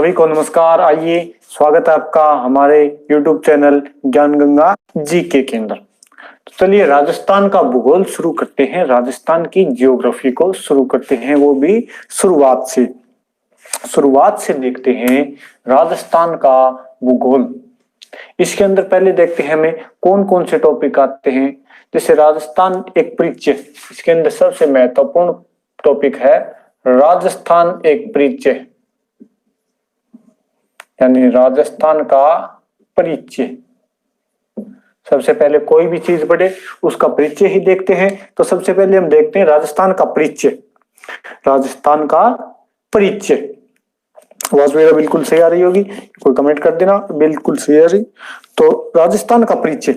सभी को नमस्कार। आइए, स्वागत है आपका हमारे YouTube चैनल ज्ञान गंगा जीके के अंदर। तो चलिए राजस्थान का भूगोल शुरू करते हैं, राजस्थान की जियोग्राफी को शुरू करते हैं, वो भी शुरुआत से देखते हैं राजस्थान का भूगोल। इसके अंदर पहले देखते हैं हमें कौन कौन से टॉपिक आते हैं। जैसे राजस्थान एक परिचय, इसके अंदर सबसे महत्वपूर्ण टॉपिक है राजस्थान एक परिचय, यानी राजस्थान का परिचय। सबसे पहले कोई भी चीज पढ़े उसका परिचय ही देखते हैं, तो सबसे पहले हम देखते हैं राजस्थान का परिचय। राजस्थान का परिचय, आवाज मेरा बिल्कुल सही आ रही होगी, कोई कमेंट कर देना बिल्कुल सही आ रही। तो राजस्थान का परिचय,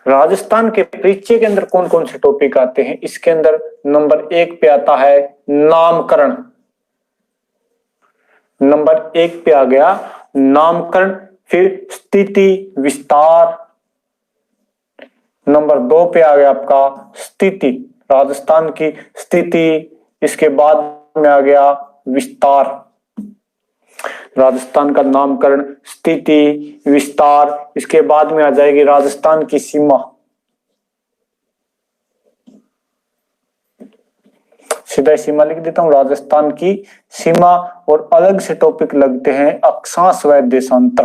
राजस्थान के परिचय के अंदर कौन कौन से टॉपिक आते हैं। इसके अंदर नंबर 1 पे आता है नामकरण। नंबर 1 पे आ गया नामकरण, फिर स्थिति विस्तार। नंबर 2 पे आ गया आपका स्थिति, राजस्थान की स्थिति। इसके बाद में आ गया विस्तार। राजस्थान का नामकरण, स्थिति, विस्तार। इसके बाद में आ जाएगी राजस्थान की सीमा। सीधा सीमा लिख देता हूं, राजस्थान की सीमा। और अलग से टॉपिक लगते हैं अक्षांश व देशांतर।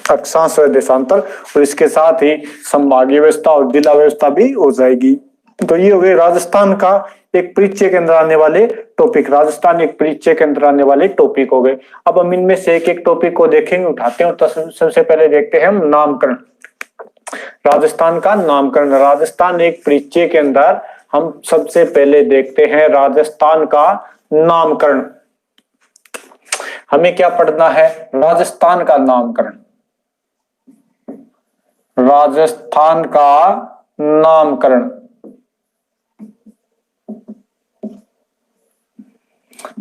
अक्षांश व देशांतर, और इसके साथ ही संभागीय व्यवस्था और जिला व्यवस्था भी हो जाएगी। तो ये हो गए राजस्थान का एक परिचय के अंदर आने वाले टॉपिक। राजस्थान एक परिचय के अंदर आने वाले टॉपिक हो गए। अब हम इनमें से एक एक टॉपिक को देखेंगे, उठाते हैं। तो सबसे पहले देखते हैं हम नामकरण। राजस्थान का नामकरण, राजस्थान एक परिचय के अंदर हम सबसे पहले देखते हैं राजस्थान का नामकरण। हमें क्या पढ़ना है? राजस्थान का नामकरण। राजस्थान का नामकरण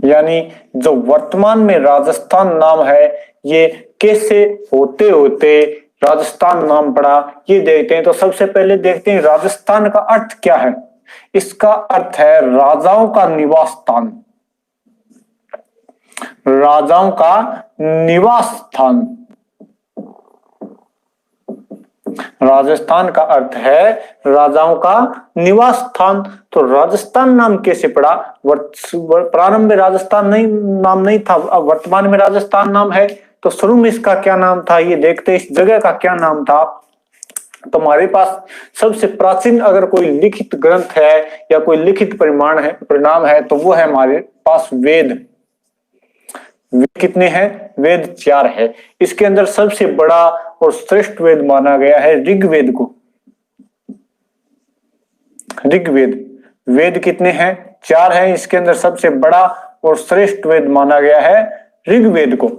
यानी जो वर्तमान में राजस्थान नाम है, ये कैसे होते होते राजस्थान नाम पड़ा, ये देखते हैं। तो सबसे पहले देखते हैं राजस्थान का अर्थ क्या है। इसका अर्थ है राजाओं का निवास स्थान। राजाओं का निवास स्थान। राजस्थान का अर्थ है राजाओं का निवास स्थान। तो राजस्थान नाम कैसे पड़ा? प्रारंभ में राजस्थान नाम नहीं था, अब वर्तमान में राजस्थान नाम है। तो शुरू में इसका क्या नाम था, ये देखते हैं। इस जगह का क्या नाम था? तो हमारे पास सबसे प्राचीन अगर कोई लिखित ग्रंथ है या कोई लिखित परिणाम है तो वो है हमारे पास वेद। कितने हैं? वेद 4 है। इसके अंदर सबसे बड़ा और श्रेष्ठ वेद माना गया है ऋग्वेद को। ऋग्वेद, वेद कितने हैं? 4 है। इसके अंदर सबसे बड़ा और श्रेष्ठ वेद माना गया है ऋग्वेद को।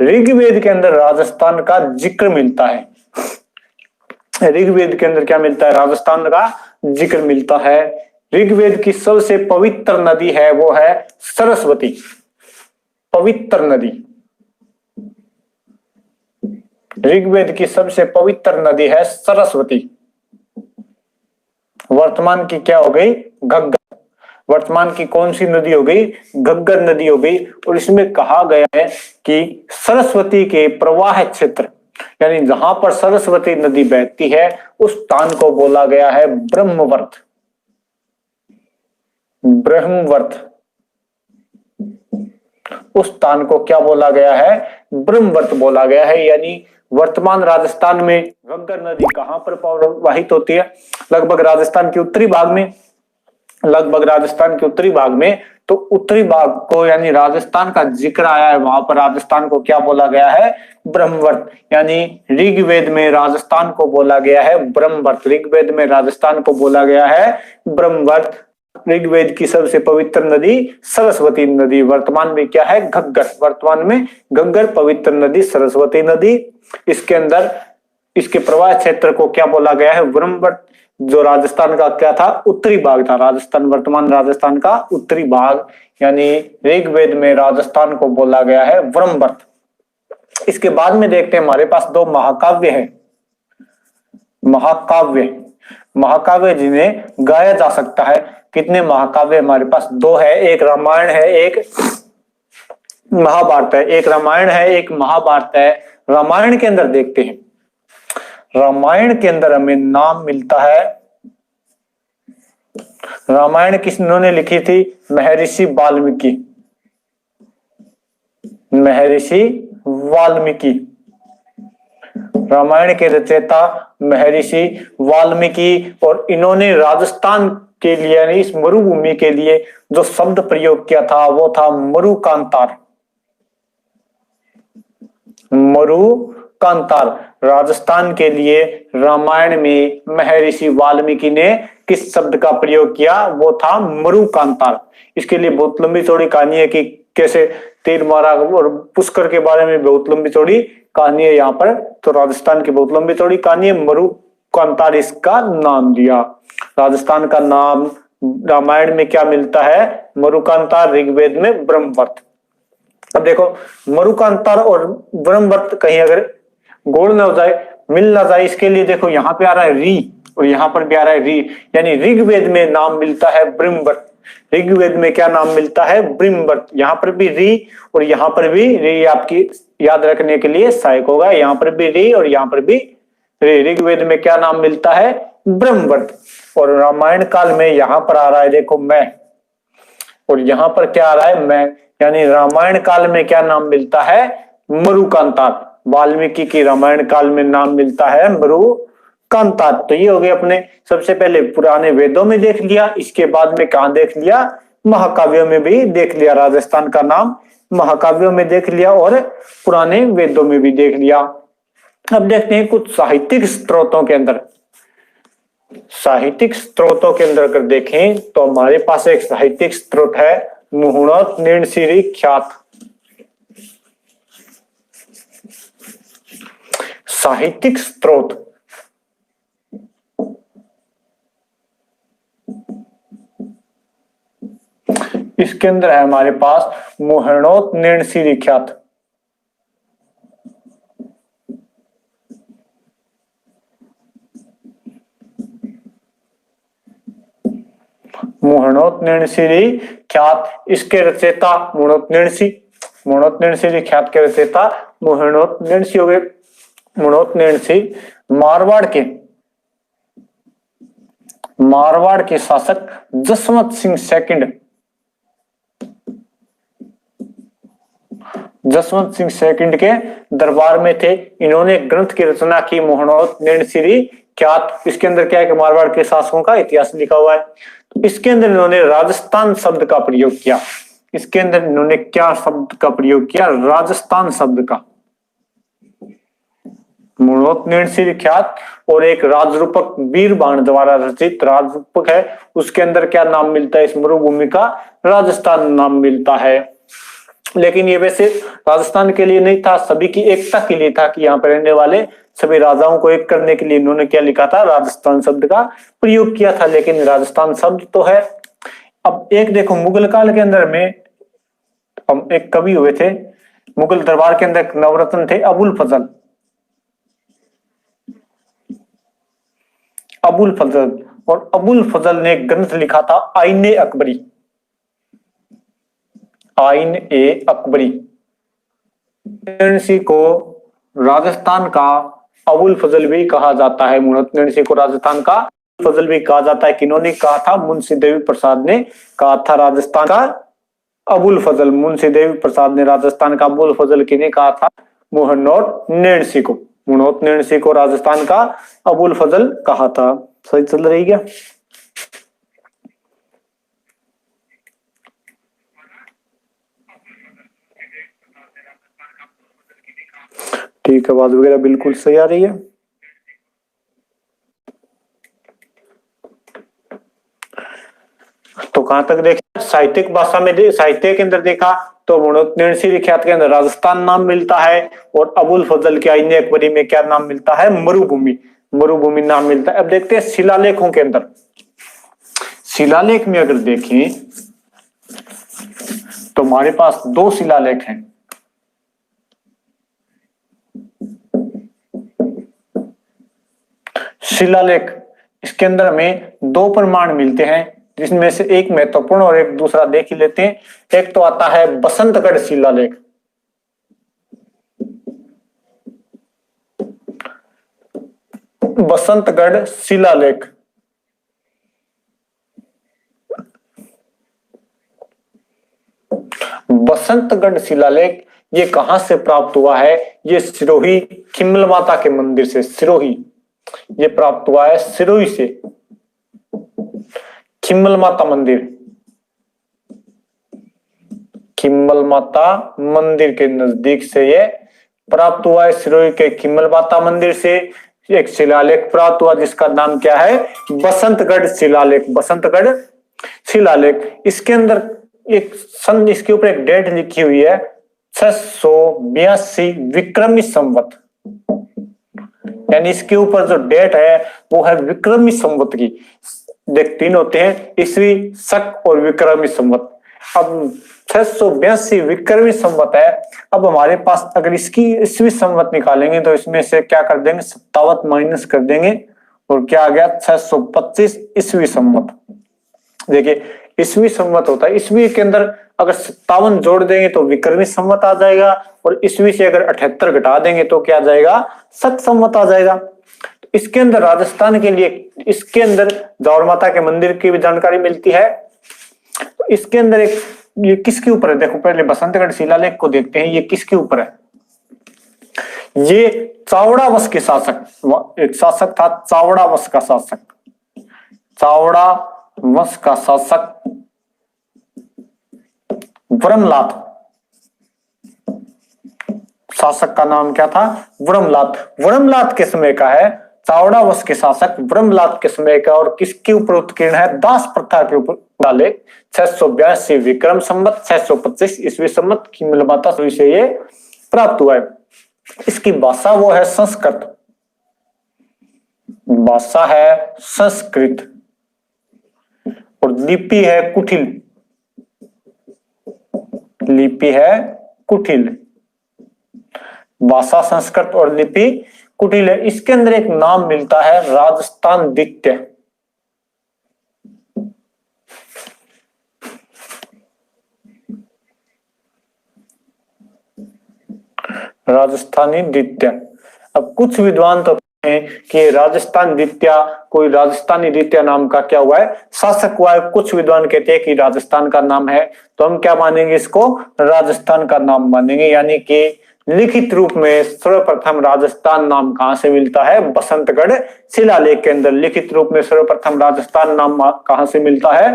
ऋग्वेद के अंदर राजस्थान का जिक्र मिलता है। ऋग्वेद के अंदर क्या मिलता है? राजस्थान का जिक्र मिलता है। ऋग्वेद की सबसे पवित्र नदी है, वो है सरस्वती। पवित्र नदी, ऋग्वेद की सबसे पवित्र नदी है सरस्वती। वर्तमान की क्या हो गई? घग्गर। वर्तमान की कौन सी नदी हो गई? घग्गर नदी हो गई। और इसमें कहा गया है कि सरस्वती के प्रवाह क्षेत्र, यानी जहां पर सरस्वती नदी बहती है उस स्थान को बोला गया है ब्रह्मवर्त। ब्रह्मवर्त, उस स्थान को क्या बोला गया है? ब्रह्मवर्त बोला गया है। यानी वर्तमान राजस्थान में घग्गर नदी कहां पर प्रवाहित होती है? लगभग राजस्थान के उत्तरी भाग में। लगभग राजस्थान के उत्तरी भाग में। तो उत्तरी भाग को, यानी राजस्थान का जिक्र आया है, वहां पर राजस्थान को क्या बोला गया है? ब्रह्मवर्त। यानी ऋग्वेद में राजस्थान को बोला गया है ब्रह्मवर्त। ऋग्वेद में राजस्थान को बोला गया है ब्रह्मवर्त। ऋग्वेद की सबसे पवित्र नदी सरस्वती नदी। वर्तमान में क्या है? घग्गर। वर्तमान में घग्गर पवित्र नदी सरस्वती नदी। इसके अंदर इसके प्रवाह क्षेत्र को क्या बोला गया है? ब्रह्मवर्त। जो राजस्थान का क्या था? उत्तरी भाग था। राजस्थान, वर्तमान राजस्थान का उत्तरी भाग, यानी ऋग्वेद में राजस्थान को बोला गया है ब्रह्मवर्त। इसके बाद में देखते हैं हमारे पास 2 महाकाव्य है। महाकाव्य, महाकाव्य जिन्हें गाया जा सकता है। कितने महाकाव्य हमारे पास? दो है, एक रामायण है, एक महाभारत है। एक रामायण है, एक महाभारत है। रामायण के अंदर देखते हैं, रामायण के अंदर हमें नाम मिलता है, रामायण किन्होंने लिखी थी? महर्षि वाल्मीकि, महर्षि वाल्मीकि, रामायण के रचयिता महर्षि वाल्मीकि। और इन्होंने राजस्थान के लिए यानी इस मरुभूमि के लिए जो शब्द प्रयोग किया था वो था मरुकांतार, मरुकांतार। राजस्थान के लिए रामायण में महर्षि वाल्मीकि ने किस शब्द का प्रयोग किया? वो था मरुकांतार। इसके लिए बहुत लंबी चौड़ी कहानी है कि कैसे तीर मारा, और पुष्कर के बारे में बहुत लंबी चौड़ी कहानी है यहाँ पर। तो राजस्थान की बहुत लंबी चौड़ी कहानी है, मरुकांतार इसका नाम दिया। राजस्थान का नाम रामायण में क्या मिलता है? मरुकांतार, ऋग्वेद में ब्रह्मवर्त। अब देखो मरुकांतार और ब्रह्मवर्त कहीं अगर गोल न हो जाए, मिल ना जाए, इसके लिए देखो यहाँ पे आ रहा है री और यहाँ पर भी आ रहा है री, यानी ऋग्वेद में नाम मिलता है ब्रह्मवर्त। ऋग्वेद में क्या नाम मिलता है? ब्रह्मवर्त। यहाँ पर भी री और यहाँ पर भी री, आपकी याद रखने के लिए सहायक होगा। यहाँ पर भी री और यहाँ पर भी री। ऋग्वेद में क्या नाम मिलता है? ब्रह्मवर्त। और रामायण काल में यहाँ पर आ रहा है देखो मैं, और यहाँ पर क्या आ रहा है? मैं, यानी रामायण काल में क्या नाम मिलता है? मरुकांतार। वाल्मीकि की रामायण काल में नाम मिलता है मरुकांतार। तो ये हो गए अपने, सबसे पहले पुराने वेदों में देख लिया, इसके बाद में कहां देख लिया? महाकाव्यों में भी देख लिया। राजस्थान का नाम महाकाव्यों में देख लिया और पुराने वेदों में भी देख लिया। अब देखते हैं कुछ साहित्यिक स्रोतों के अंदर। साहित्यिक स्रोतों के अंदर अगर देखें तो हमारे पास एक साहित्यिक स्रोत है मुहुणोत निर्णशीरी ख्यात। साहित्यिक स्रोत, इसके अंदर है हमारे पास मुहुणोत निर्णशीरी ख्यात। मुहुणोत निर्णशीरी ख्यात, इसके रचयिता मुहुणोत निर्णशी, मुहुणोत निर्णशीरी ख्यात के रचयिता मुहुणोत निर्णशी हो गए। मुहुणोत निर्णशी मारवाड़ के शासक जसवंत सिंह सेकंड, जसवंत सिंह सेकंड के दरबार में थे। इन्होंने ग्रंथ की रचना की मुहुणोत निर्णशीरी ख्यात। इसके अंदर क्या है कि मारवाड़ के शासकों का इतिहास लिखा हुआ है। तो इसके अंदर इन्होंने राजस्थान शब्द का प्रयोग किया। इसके अंदर इन्होंने क्या शब्द का प्रयोग किया? राजस्थान शब्द का। मुहुणोत निर्णशीरी ख्यात और एक राजरूपक वीरबाण द्वारा रचित राजरूपक है, उसके अंदर क्या नाम मिलता है? इस मरुभूमि का राजस्थान नाम मिलता है। लेकिन ये वैसे राजस्थान के लिए नहीं था, सभी की एकता के लिए था कि यहाँ पर रहने वाले सभी राजाओं को एक करने के लिए इन्होंने क्या लिखा था? राजस्थान शब्द का प्रयोग किया था। लेकिन राजस्थान शब्द तो है। अब एक देखो मुगल काल के अंदर में एक कवि हुए थे, मुगल दरबार के अंदर नवरत्न थे अबुल फजल। अबुल फजल, और अबुल फजल ने एक ग्रंथ लिखा था आईने अकबरी, आईन ए अकबरी। निर्णशी को राजस्थान का अबुल फजल भी कहा जाता है। मुहुणोत निर्णशी को राजस्थान का फजल भी कहा जाता है। किन्होंने कहा था? मुंशी देवी प्रसाद ने कहा था राजस्थान का अबुल फजल। मुंशी देवी प्रसाद ने राजस्थान का अबुल फजल किन्हें कहा था? मुहुणोत निर्णशी को। मुहुणोत निर्णशी को राजस्थान का अबुल फजल कहा था। सही चल रही क्या? ठीक है, बात वगैरह बिल्कुल सही आ रही है। तो कहां तक देखा? साहित्यिक भाषा में साहित्य के अंदर देखा तो मुहुणोत निर्णशीरी ख्यात के अंदर राजस्थान नाम मिलता है, और अबुल फजल के आईने अकबरी में क्या नाम मिलता है? मरुभूमि, मरुभूमि नाम मिलता है। अब देखते हैं शिलालेखों के अंदर। शिलालेख में अगर देखें तो हमारे पास दो शिलालेख हैं। शिलालेख इसके अंदर हमें दो प्रमाण मिलते हैं, जिसमें से एक महत्वपूर्ण और एक दूसरा देख ही लेते हैं। एक तो आता है बसंतगढ़ शिलालेख। बसंतगढ़ शिलालेख बसंतगढ़ शिलालेख ये कहां से प्राप्त हुआ है? ये सिरोही खिम्मल माता के मंदिर से, सिरोही ये प्राप्त हुआ है, सिरोही से, खिम्मल माता मंदिर, खिम्मल माता मंदिर के नजदीक से ये प्राप्त हुआ है। सिरोही के खिम्मल माता मंदिर से एक शिलालेख प्राप्त हुआ, जिसका नाम क्या है? बसंतगढ़ शिलालेख। बसंतगढ़ शिलालेख। इसके अंदर एक सन, इसके ऊपर एक डेट लिखी हुई है 682 विक्रमी संवत, यानी इसके ऊपर जो डेट है वो है विक्रमी संवत की। देख, तीन होते हैं, ईस्वी, शक और विक्रमी संवत। अब 682 विक्रमी संवत है। अब हमारे पास अगर इसकी ईस्वी संवत निकालेंगे तो इसमें से क्या कर देंगे? 57 माइनस कर देंगे और क्या आ गया? 625 ईस्वी संवत। देखिए, ईस्वी संवत होता है, ईस्वी के अंदर अगर 57 जोड़ देंगे तो विक्रमी संवत आ जाएगा, और ईस्वी से अगर 78 घटा देंगे तो क्या आ जाएगा? शक संवत आ जाएगा। तो इसके अंदर राजस्थान के लिए, इसके अंदर जावर माता के मंदिर की भी जानकारी मिलती है। तो इसके अंदर एक, ये किसके ऊपर है? देखो, पहले बसंतगढ़ शिलालेख को देखते हैं, ये किसके ऊपर है? ये चावड़ा वंश के शासक, एक शासक था चावड़ा वंश का शासक, चावड़ा वंश का शासक ब्रह्मलात। शासक का नाम क्या था? ब्रह्मलात। ब्रह्मलात के समय का है, चावड़ा वंश के शासक ब्रह्मलात के समय का। और किसके ऊपर उत्कीर्ण है? दास प्रथा के ऊपर डाले। 682 विक्रम संवत, 625 ईस्वी संवत की मिलमाता से ये प्राप्त हुआ है। इसकी भाषा वो है संस्कृत, भाषा है संस्कृत, और लिपि है कुटिल, लिपि है कुटिल। भाषा संस्कृत और लिपि कुटिल है। इसके अंदर एक नाम मिलता है राजस्थान द्वितीय। राजस्थानी द्वितीय। अब कुछ विद्वान तो हैं कि राजस्थान द्वितीय, कोई राजस्थानी द्वितीय नाम का क्या हुआ है? शासक हुआ है। कुछ विद्वान कहते हैं कि राजस्थान का नाम है, तो हम क्या मानेंगे? इसको राजस्थान का नाम मानेंगे। यानी कि लिखित रूप में सर्वप्रथम राजस्थान नाम कहां से मिलता है? बसंतगढ़ शिलालेख के अंदर लिखित रूप में सर्वप्रथम राजस्थान नाम कहां से मिलता है?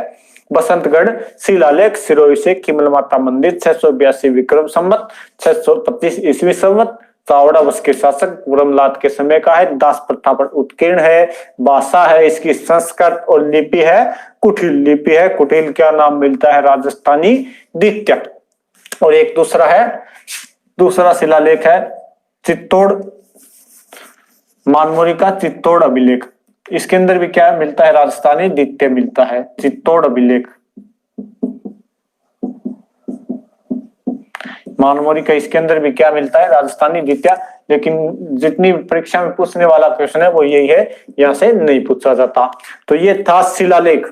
बसंतगढ़ शिलालेख, सिरोही से खिमल माता मंदिर, 682 विक्रम संवत, 625 ईस्वी संवत, चावड़ा वंश के शासक ब्रह्मलात के समय का है, दास प्रथा पर उत्कीर्ण है, भाषा है इसकी संस्कृत, और लिपि है कुटिल। लिपि है कुटिल। क्या नाम मिलता है? राजस्थानी द्वितीय। और एक दूसरा है, दूसरा शिलालेख है चित्तौड़, मानमोरी का चित्तौड़ अभिलेख। इसके अंदर भी क्या मिलता है? राजस्थानी द्वितीय मिलता है, चित्तौड़ अभिलेख, मानमोरी का। इसके अंदर भी क्या मिलता है? राजस्थानी द्वितीय। लेकिन जितनी परीक्षा में पूछने वाला क्वेश्चन है वो यही है, यहां से नहीं पूछा जाता। तो ये था शिलालेख।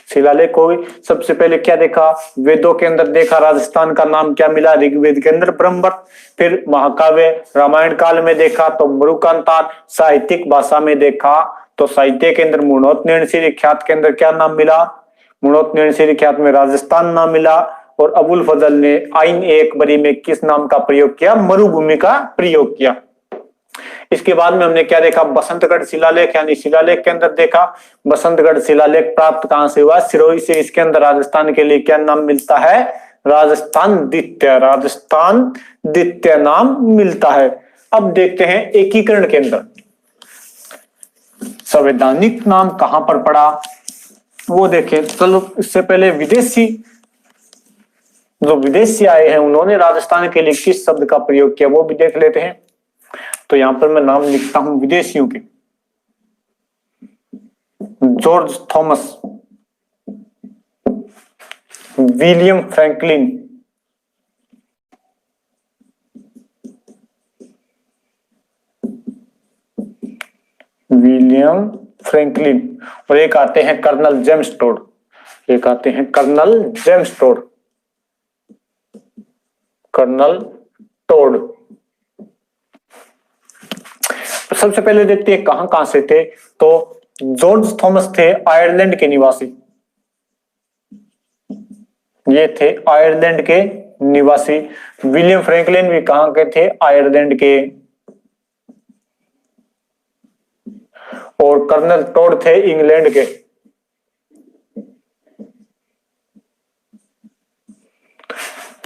शिलालेख को सबसे पहले क्या देखा? वेदों के अंदर देखा, राजस्थान का नाम क्या मिला? ऋग्वेद के अंदर ब्रह्मवत। फिर महाकाव्य रामायण काल में देखा तो मरुकांतार। साहित्यिक भाषा में देखा तो साहित्य के अंदर मुणोत नैणसी ख्यात के अंदर क्या नाम मिला? मुणोत नैणसी ख्यात में राजस्थान नाम मिला। और अबुल फजल ने आइन एक बरी में किस नाम का प्रयोग किया? मरुभूमि का प्रयोग किया। इसके बाद में हमने क्या देखा? बसंतगढ़ शिलालेख, यानी शिलालेख के अंदर देखा। बसंतगढ़ शिलालेख प्राप्त कहां से हुआ? सिरोही से। इसके अंदर राजस्थान के लिए क्या नाम मिलता है? राजस्थान द्वितीय, राजस्थान द्वितीय नाम मिलता है। अब देखते हैं एकीकरण के अंदर संवैधानिक नाम कहां पर पड़ा, वो देखें। चलो, इससे पहले विदेशी, जो विदेशी आए हैं उन्होंने राजस्थान के लिए किस शब्द का प्रयोग किया वो भी देख लेते हैं। तो यहां पर मैं नाम लिखता हूं विदेशियों के। George Thomas, William Franklin, William Franklin, और एक आते हैं कर्नल जेम्स टोड, एक आते हैं colonel James Tod, colonel Tod. सबसे पहले देखते हैं कहां कहां से थे। तो जॉर्ज थॉमस थे आयरलैंड के निवासी, ये थे आयरलैंड के निवासी। विलियम फ्रैंकलिन भी कहां के थे, आयरलैंड के। और कर्नल टोड थे इंग्लैंड के।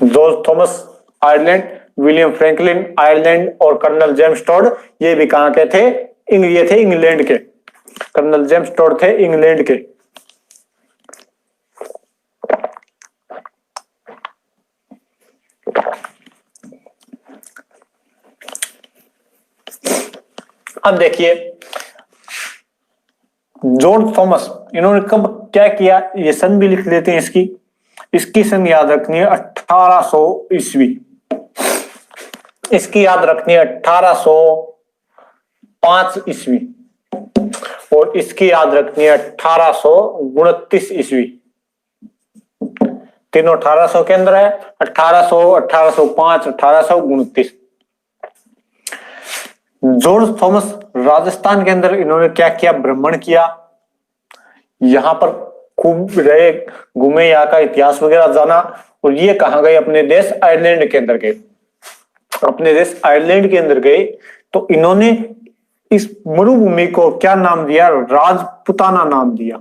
George Thomas Ireland, William Franklin Ireland, और कर्नल जेम्स टोड ये भी कहां के थे, ये थे इंग्लैंड के। कर्नल जेम्स टोड थे इंग्लैंड के। अब देखिए जॉर्ज थॉमस इन्होंने कब क्या किया, ये सन भी लिख लेते हैं इसकी, इसकी सन याद रखनी है 1800 ईस्वी, इसकी याद रखनी है 1805 ईस्वी, और इसकी याद रखनी है 1829 ईस्वी। तीनों 1800 के अंदर है, 1800, 1805, 1829। जॉर्ज थॉमस राजस्थान के अंदर इन्होंने क्या किया, भ्रमण किया, यहां पर खूब रहे, घूमे, यहाँ का इतिहास वगैरह जाना। और ये कहां गए, अपने देश आयरलैंड के अंदर गए, अपने देश आयरलैंड के अंदर गए। तो इन्होंने इस मरुभूमि को क्या नाम दिया, राजपुताना नाम दिया,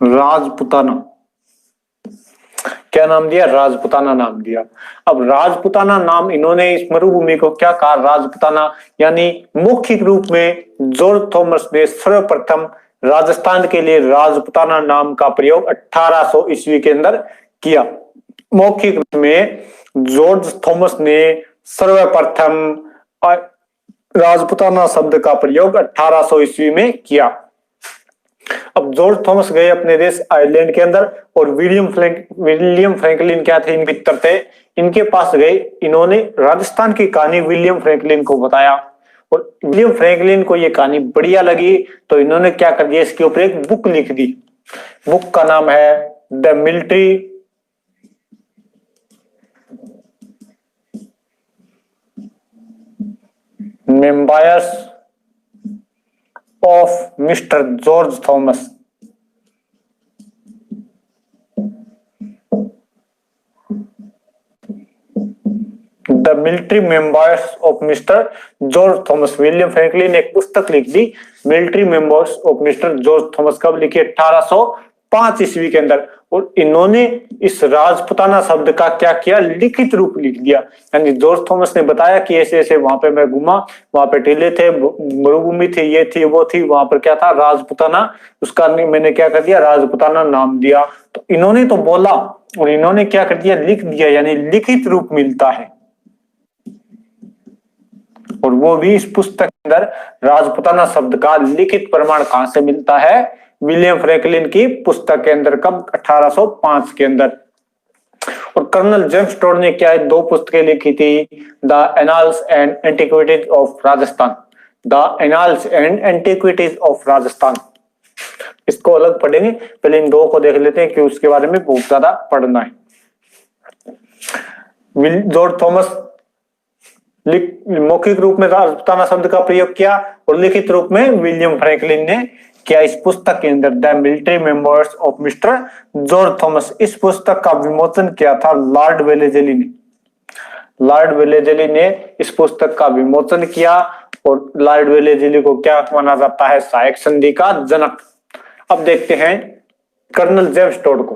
राजपुताना। क्या नाम दिया, राजपुताना नाम दिया। अब राजपुताना नाम इन्होंने इस मरुभूमि को क्या कहा, राजपुताना, यानी मौखिक रूप में जॉर्ज थॉमस ने सर्वप्रथम राजस्थान के लिए राजपुताना नाम का प्रयोग 1800 ईस्वी के अंदर किया। मौखिक रूप में जॉर्ज थॉमस ने सर्वप्रथम राजपुताना शब्द का प्रयोग 1800 ईस्वी में किया। अब जॉर्ज थॉमस गए अपने देश आयरलैंड के अंदर, और विलियम फ्रैंकलिन क्या थे, इन मित्र थे, इनके पास गए। इन्होंने राजस्थान की कहानी विलियम फ्रैंकलिन को बताया, और विलियम फ्रैंकलिन को ये कहानी बढ़िया लगी, तो इन्होंने क्या कर दिया, इसके ऊपर एक बुक लिख दी। बुक का नाम है the military memoirs of mister George Thomas. The military memoirs of mister George Thomas. William Franklin ने एक पुस्तक लिख दी, military memoirs of mister George Thomas. कब लिखी, 1805 ईस्वी के अंदर। और इन्होंने इस राजपुताना शब्द का क्या किया, लिखित रूप लिख दिया। यानी जॉर्ज थॉमस ने बताया कि ऐसे ऐसे वहां पे मैं घूमा, वहां पे टीले थे, मरुभूमि थी, ये थी वो थी, वहां पर क्या था, राजपुताना, उसका मैंने क्या कर दिया, राजपुताना नाम दिया। तो इन्होंने तो बोला, और इन्होंने क्या कर दिया, लिख दिया, यानी लिखित रूप मिलता है। और वो भी इस पुस्तक के अंदर राजपुताना शब्द का लिखित प्रमाण कहां से मिलता है, विलियम फ्रैंकलिन की पुस्तक के अंदर। कब, 1805 के अंदर। और कर्नल जेम्स टोड ने क्या है, दो पुस्तकें लिखी थी, the annals and antiquities of Rajasthan, the annals and antiquities of Rajasthan. इसको अलग पढ़ेंगे, पहले इन दो को देख लेते हैं कि उसके बारे में बहुत ज्यादा पढ़ना है। जॉर्ज थॉमस मौखिक रूप में राजपुताना शब्द का प्रयोग किया, और लिखित रूप में विलियम फ्रैंकलिन ने क्या, इस पुस्तक के अंदर the military memoirs of mister George Thomas. इस पुस्तक का विमोचन किया था लॉर्ड वेलेजली ने। लॉर्ड वेलेजली ने इस पुस्तक का विमोचन किया, और लॉर्ड वेलेजली को क्या माना जाता है, सहायक संधि का जनक। अब देखते हैं कर्नल जेम्स टोड को।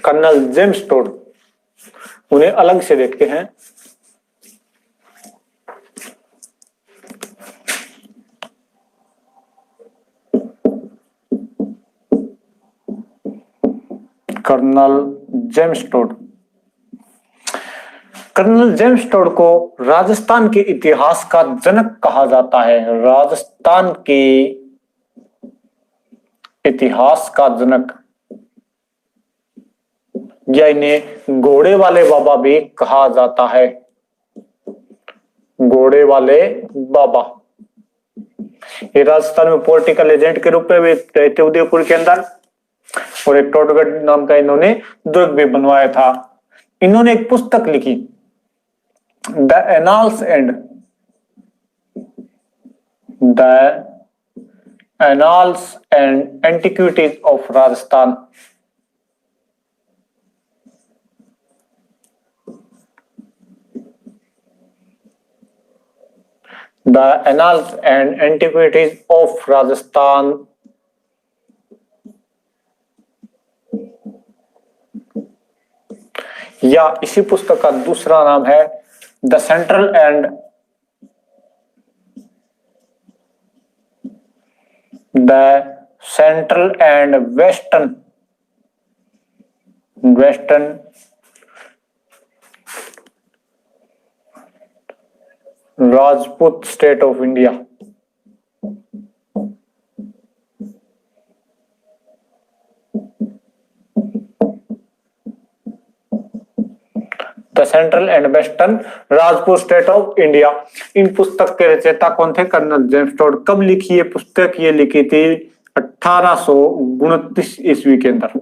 कर्नल जेम्स टोड, उन्हें अलग से देखते हैं। Colonel James Tod, colonel James Tod को राजस्थान के इतिहास का जनक कहा जाता है। राजस्थान के इतिहास का जनक, या इन्हें घोड़े वाले बाबा भी कहा जाता है। घोड़े वाले बाबा। ये राजस्थान में पॉलिटिकल एजेंट के रूप में भी रहते उदयपुर के अंदर, और एक टोटगढ़ नाम का इन्होंने दुर्ग भी बनवाया था। इन्होंने एक पुस्तक लिखी, the annals and antiquities of Rajasthan. The annals and antiquities of Rajasthan. या इसी पुस्तक का दूसरा नाम है the central and western Rajput state of India. The central and western Rajput state of India. इन पुस्तक के रचयिता कौन थे? Colonel James Tod. कब लिखी ये पुस्तक? ये लिखी थी 1829 ईस्वी के अंदर।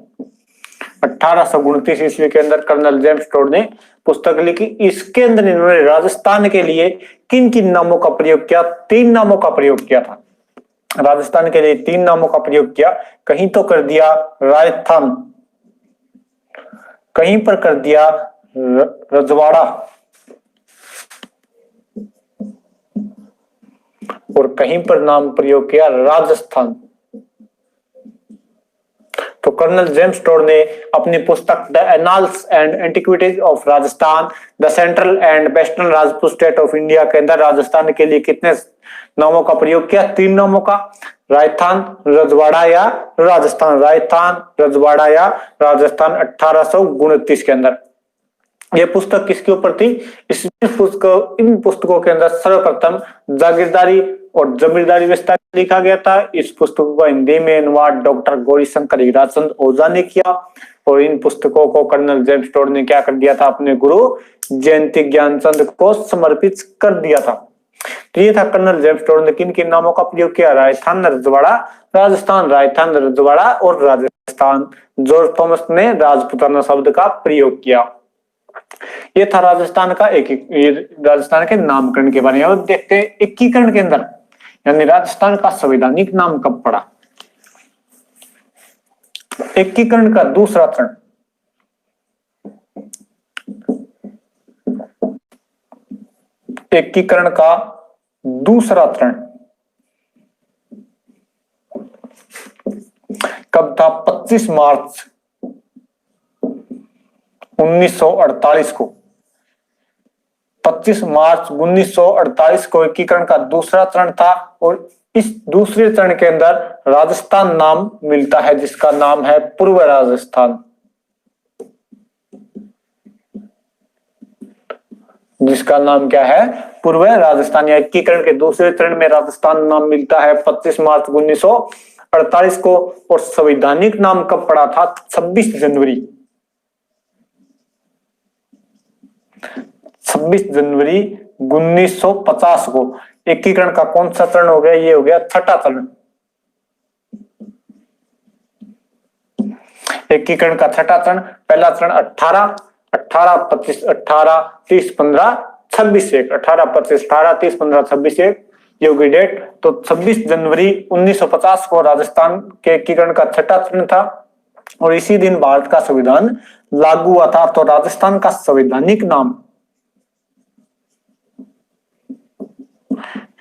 1829 ईस्वी के अंदर कर्नल जेम्स टोड ने पुस्तक लिखी। इसके अंदर इन्होंने राजस्थान के लिए किन किन नामों का प्रयोग किया? 3 नामों का प्रयोग किया था। राजस्थान के लिए 3 नामों का प्रयोग किया। कहीं तो कर दिया राजस्थान, कहीं पर कर दिया रजवाड़ा, और कहीं पर नाम प्रयोग किया राजस्थान। तो कर्नल जेम्स टोड ने अपनी पुस्तक the annals and antiquities of Rajasthan, the central and western Rajput state of India के अंदर राजस्थान के लिए कितने नामों का प्रयोग किया? 3 नामों का, राजस्थान, रजवाड़ा या राजस्थान। राजस्थान, रजवाड़ा या राजस्थान 1829 के अंदर। यह पुस्तक किसके ऊपर थी? इन पुस्तकों के अंदर सर्वप्रथम जागीरदारी और जमींदारी व्यवस्था लिखा गया था। इस पुस्तकों का हिंदी में अनुवाद डॉक्टर गौरीशंकर हीराचंद ओझा ने किया, और इन पुस्तकों को कर्नल जेम्स टोड ने क्या कर दिया था? अपने गुरु जयंती ज्ञानचंद को समर्पित कर दिया था। तो ये था कर्नल जेम्स टोड ने किन किन नामों का प्रयोग किया? राजस्थान, रजवाड़ा, राजस्थान, राजस्थान, रजवाड़ा और राजस्थान। जॉर्ज थॉमस ने राजपुताना शब्द का प्रयोग किया। ये था राजस्थान का राजस्थान के नामकरण के बारे में। अब देखते हैं एकीकरण के अंदर, यानी राजस्थान का संवैधानिक नाम कब पड़ा? एकीकरण का दूसरा चरण। एकीकरण का दूसरा चरण कब था? 25 मार्च 1948 को। 25 मार्च 1948 को एकीकरण का दूसरा चरण था, और इस दूसरे चरण के अंदर राजस्थान नाम मिलता है, जिसका नाम है पूर्व राजस्थान। जिसका नाम क्या है? पूर्व राजस्थान। या एकीकरण के दूसरे चरण में राजस्थान नाम मिलता है 25 मार्च 1948 को, और संवैधानिक नाम कब पड़ा था? 26 जनवरी 1950 को। एकीकरण का कौन सा चरण हो गया? ये हो गया छठा चरण। एकीकरण का छठा चरण। पहला चरण 18, 25, 18, 30, 15, 26, 1, 18, 25, 18, 30, 15, 26, 1 ये होगी डेट। तो 26 जनवरी 1950 को राजस्थान के एकीकरण का छठा चरण था, और इसी दिन भारत का संविधान लागू हुआ था। तो राजस्थान का संवैधानिक नाम,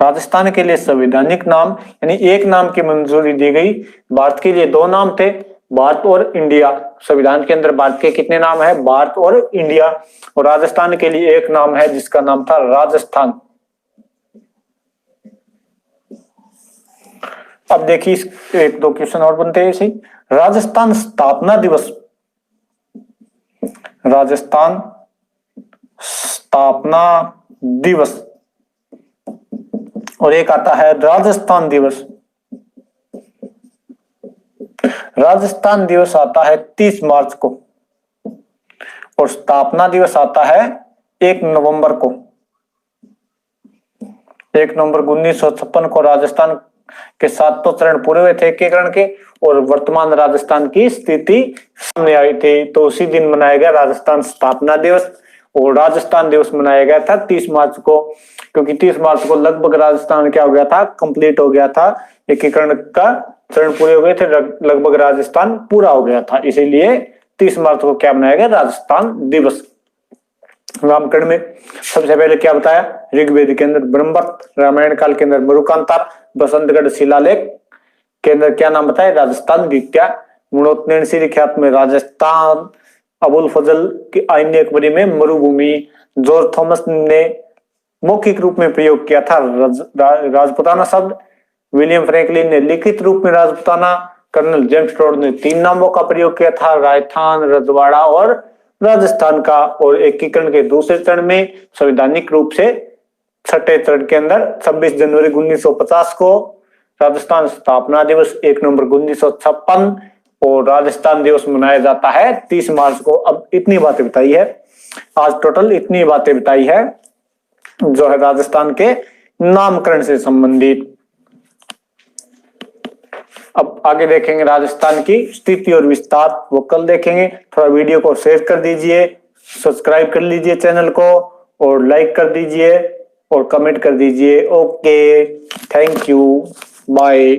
राजस्थान के लिए संवैधानिक नाम, यानी एक नाम की मंजूरी दी गई। भारत के लिए 2 नाम थे, भारत और इंडिया। संविधान के अंदर भारत के कितने नाम है? भारत और इंडिया। और राजस्थान के लिए एक नाम है, जिसका नाम था राजस्थान। अब देखिए 1-2 क्वेश्चन और बनते हैं ऐसे। राजस्थान स्थापना दिवस, राजस्थान स्थापना दिवस, और एक आता है राजस्थान दिवस। राजस्थान दिवस आता है 30 मार्च को, और स्थापना दिवस आता है 1 नवंबर को। 1 नवंबर 1956 को राजस्थान के 7 तो चरण पूरे हुए थे एकीकरण के और वर्तमान राजस्थान की स्थिति सामने आई थी। तो उसी दिन मनाया गया राजस्थान स्थापना दिवस और राजस्थान दिवस मनाया गया था 30 मार्च को, क्योंकि 30 मार्च को लगभग राजस्थान क्या हो गया था, कंप्लीट हो गया था, एकीकरण का चरण पूरे हो गए थे, लगभग राजस्थान पूरा हो गया था, इसीलिए 30 मार्च को क्या मनाया गया, राजस्थान दिवस। नामकरण में सबसे पहले क्या बताया, ऋग्वेद के अंदर ब्रह्मवत, रामायण काल के अंदर मरुकांता, बसंतगढ़ शिलालेख के अंदर क्या नाम बताया, राजस्थान द्वितीया, मरणोत्तरशील ख्यात में राजस्थान, अबुल फजल की आईनी अकबरी में मरुभूमि, जॉर्ज थॉमस ने मौखिक रूप में प्रयोग किया था राजपुताना शब्द, विलियम फ्रैंकलिन ने लिखित रूप में राजपुताना, कर्नल जेम्स टोड ने 3 नामों का प्रयोग किया था, राजस्थान, रजवाड़ा और राजस्थान का, और एकीकरण के दूसरे चरण में संवैधानिक रूप से छठे चरण के अंदर 26 जनवरी 1950 को राजस्थान स्थापना दिवस, 1 नवंबर 1956 और राजस्थान दिवस मनाया जाता है 30 मार्च को। अब इतनी बातें बताई है आज, टोटल इतनी बातें बताई है जो है राजस्थान के नामकरण से संबंधित। अब आगे देखेंगे राजस्थान की स्थिति और विस्तार, वो कल देखेंगे। थोड़ा वीडियो को शेयर कर दीजिए, सब्सक्राइब कर लीजिए चैनल को और लाइक कर दीजिए और कमेंट कर दीजिए। Okay, thank you, bye.